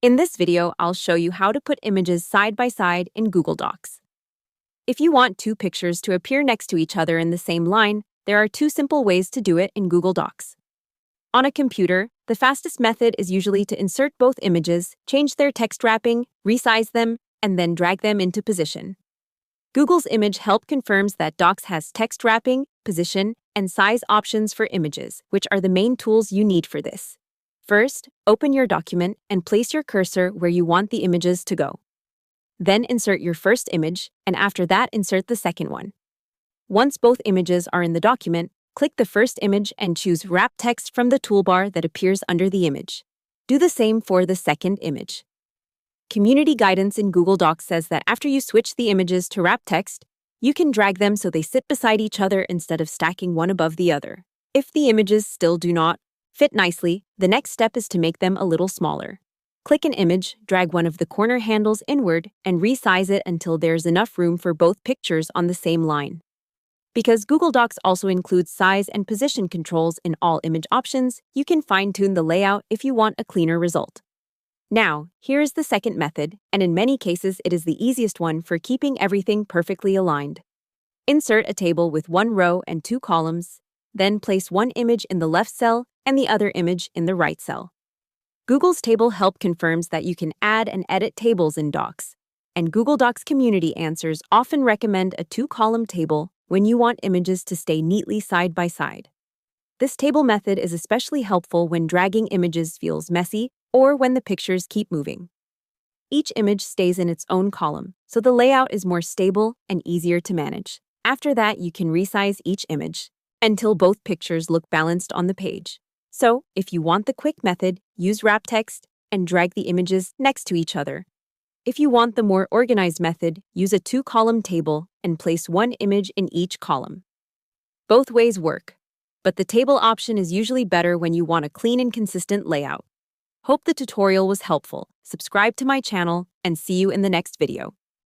In this video, I'll show you how to put images side by side in Google Docs. If you want two pictures to appear next to each other in the same line, there are two simple ways to do it in Google Docs. On a computer, the fastest method is usually to insert both images, change their text wrapping, resize them, and then drag them into position. Google's Image Help confirms that Docs has text wrapping, position, and size options for images, which are the main tools you need for this. First, open your document and place your cursor where you want the images to go. Then insert your first image, and after that, insert the second one. Once both images are in the document, click the first image and choose Wrap Text from the toolbar that appears under the image. Do the same for the second image. Community guidance in Google Docs says that after you switch the images to wrap text, you can drag them so they sit beside each other instead of stacking one above the other. If the images still do not fit nicely, the next step is to make them a little smaller. Click an image, drag one of the corner handles inward, and resize it until there's enough room for both pictures on the same line. Because Google Docs also includes size and position controls in all image options, you can fine-tune the layout if you want a cleaner result. Now, here is the second method, and in many cases it is the easiest one for keeping everything perfectly aligned. Insert a table with one row and two columns, then place one image in the left cell and the other image in the right cell. Google's Table Help confirms that you can add and edit tables in Docs, and Google Docs community answers often recommend a two-column table when you want images to stay neatly side by side. This table method is especially helpful when dragging images feels messy or when the pictures keep moving. Each image stays in its own column, so the layout is more stable and easier to manage. After that, you can resize each image until both pictures look balanced on the page. So, if you want the quick method, use wrap text and drag the images next to each other. If you want the more organized method, use a two-column table and place one image in each column. Both ways work, but the table option is usually better when you want a clean and consistent layout. Hope the tutorial was helpful. Subscribe to my channel and see you in the next video.